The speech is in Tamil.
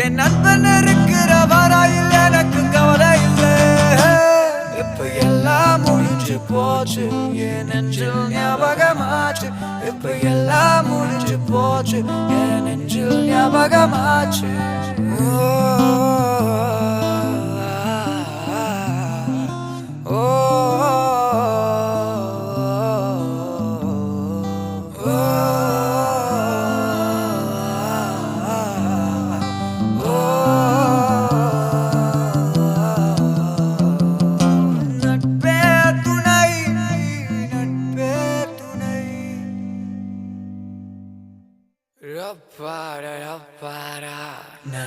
என் நண்பன் இருக்கிற வரையில் எனக்கு கவலை இல்லை. இப்ப எல்லாம் முடிஞ்சு போச்சு, என் நெஞ்சில் ஞாபகமாச்சு. இப்ப எல்லாம் முடிஞ்சு போச்சு, என் நெஞ்சில் ஞாபகமாச்சு.